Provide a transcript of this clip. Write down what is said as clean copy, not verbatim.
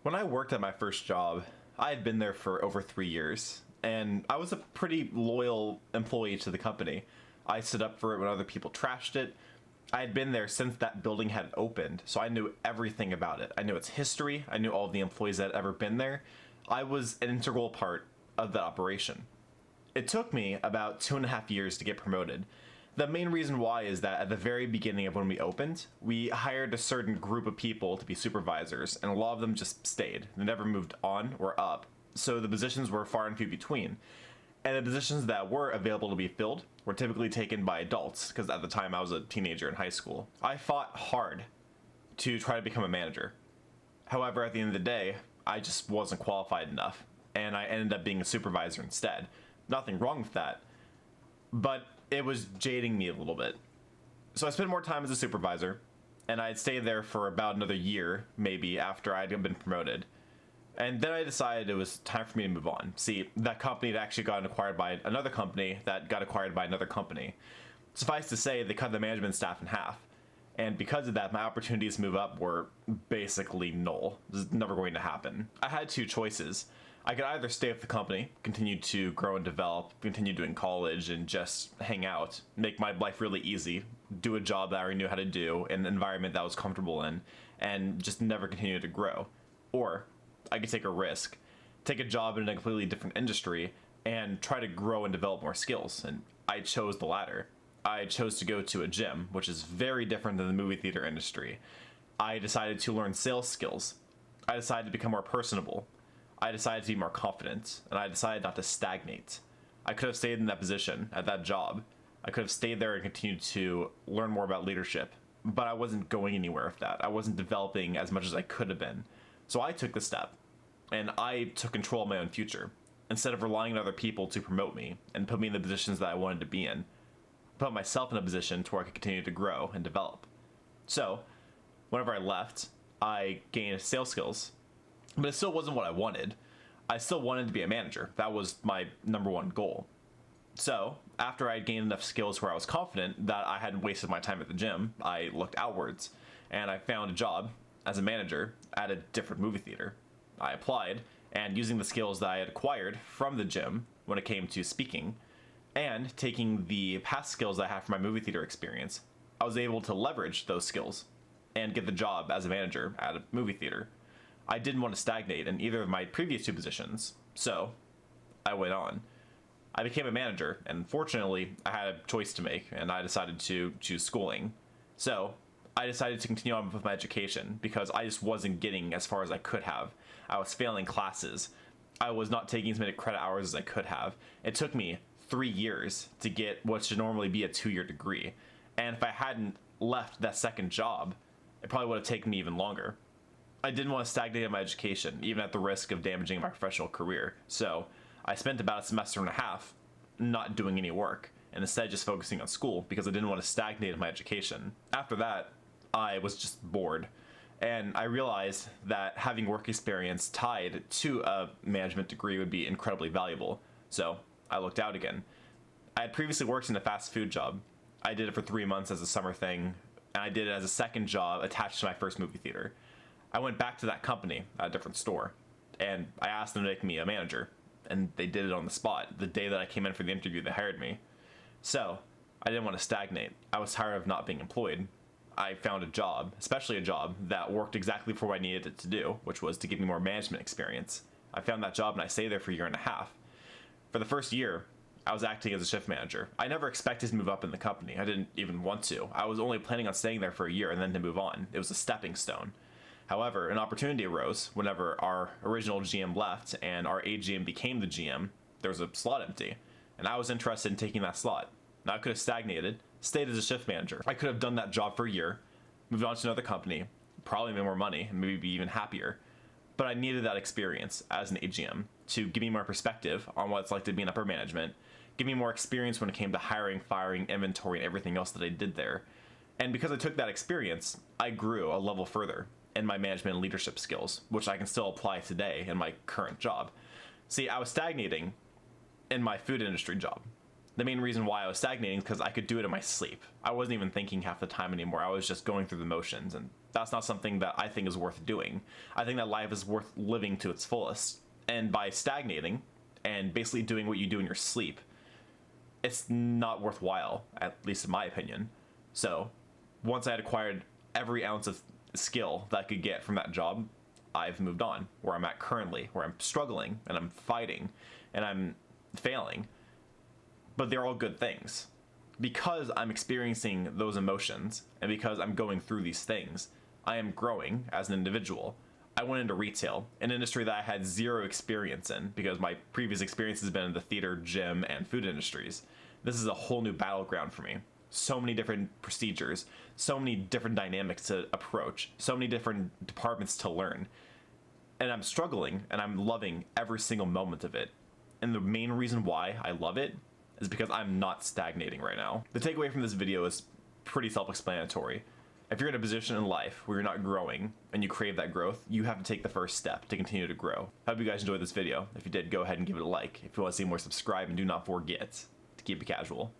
When I worked at my first job, I had been there for over 3 years, and I was a pretty loyal employee to the company. I stood up for it when other people trashed it. I had been there since that building had opened, so I knew everything about it. I knew its history, I knew all of the employees that had ever been there. I was an integral part of that operation. It took me about 2.5 years to get promoted. The main reason why is that at the very beginning of when we opened, we hired a certain group of people to be supervisors, and a lot of them just stayed. They never moved on or up, so the positions were far and few between. And the positions that were available to be filled were typically taken by adults, because at the time I was a teenager in high school. I fought hard to try to become a manager. However, at the end of the day, I just wasn't qualified enough, and I ended up being a supervisor instead. Nothing wrong with that, but it was jading me a little bit. So I spent more time as a supervisor, and I'd stay there for about another year, maybe, after I'd been promoted. And then I decided it was time for me to move on. See, that company had actually gotten acquired by another company that got acquired by another company. Suffice to say, they cut the management staff in half. And because of that, my opportunities to move up were basically null. This is never going to happen. I had two choices. I could either stay with the company, continue to grow and develop, continue doing college, and just hang out, make my life really easy, do a job that I already knew how to do, in an environment that I was comfortable in, and just never continue to grow. Or I could take a risk, take a job in a completely different industry, and try to grow and develop more skills, and I chose the latter. I chose to go to a gym, which is very different than the movie theater industry. I decided to learn sales skills. I decided to become more personable. I decided to be more confident, and I decided not to stagnate. I could have stayed in that position, at that job. I could have stayed there and continued to learn more about leadership, but I wasn't going anywhere with that. I wasn't developing as much as I could have been. So I took the step, and I took control of my own future. Instead of relying on other people to promote me and put me in the positions that I wanted to be in, put myself in a position to where I could continue to grow and develop. So, whenever I left, I gained sales skills, but it still wasn't what I wanted. I still wanted to be a manager. That was my number one goal. So, after I had gained enough skills where I was confident that I hadn't wasted my time at the gym, I looked outwards, and I found a job as a manager at a different movie theater. I applied, and using the skills that I had acquired from the gym when it came to speaking, and taking the past skills I had from my movie theater experience, I was able to leverage those skills and get the job as a manager at a movie theater. I didn't want to stagnate in either of my previous two positions, so I went on. I became a manager, and fortunately, I had a choice to make, and I decided to choose schooling. So, I decided to continue on with my education, because I just wasn't getting as far as I could have. I was failing classes. I was not taking as many credit hours as I could have. It took me 3 years to get what should normally be a 2-year degree. And if I hadn't left that second job, it probably would have taken me even longer. I didn't want to stagnate in my education, even at the risk of damaging my professional career. So I spent about a semester and a half not doing any work, and instead just focusing on school because I didn't want to stagnate in my education. After that, I was just bored. And I realized that having work experience tied to a management degree would be incredibly valuable. So I looked out again. I had previously worked in a fast food job. I did it for 3 months as a summer thing, and I did it as a second job attached to my first movie theater. I went back to that company at a different store, and I asked them to make me a manager, and they did it on the spot. The day that I came in for the interview, they hired me. So, I didn't want to stagnate. I was tired of not being employed. I found a job, especially a job, that worked exactly for what I needed it to do, which was to give me more management experience. I found that job, and I stayed there for a year and a half. For the first year, I was acting as a shift manager. I never expected to move up in the company. I didn't even want to. I was only planning on staying there for a year and then to move on. It was a stepping stone. However, an opportunity arose whenever our original GM left and our AGM became the GM. There was a slot empty, and I was interested in taking that slot. Now I could have stagnated, stayed as a shift manager. I could have done that job for a year, moved on to another company, probably made more money, and maybe be even happier. But I needed that experience as an AGM to give me more perspective on what it's like to be in upper management, give me more experience when it came to hiring, firing, inventory, and everything else that I did there. And because I took that experience, I grew a level further in my management and leadership skills, which I can still apply today in my current job. See, I was stagnating in my food industry job. The main reason why I was stagnating is because I could do it in my sleep. I wasn't even thinking half the time anymore. I was just going through the motions, and that's not something that I think is worth doing. I think that life is worth living to its fullest. And by stagnating and basically doing what you do in your sleep, it's not worthwhile, at least in my opinion. So once I had acquired every ounce of skill that I could get from that job, I've moved on where I'm at currently, where I'm struggling and I'm fighting and I'm failing. But they're all good things. Because I'm experiencing those emotions and because I'm going through these things, I am growing as an individual. I went into retail, an industry that I had zero experience in because my previous experience has been in the theater, gym, and food industries. This is a whole new battleground for me. So many different procedures, so many different dynamics to approach, so many different departments to learn. And I'm struggling, and I'm loving every single moment of it. And the main reason why I love it is because I'm not stagnating right now. The takeaway from this video is pretty self-explanatory. If you're in a position in life where you're not growing and you crave that growth, you have to take the first step to continue to grow. I hope you guys enjoyed this video. If you did, go ahead and give it a like. If you want to see more, subscribe, and do not forget to keep it casual.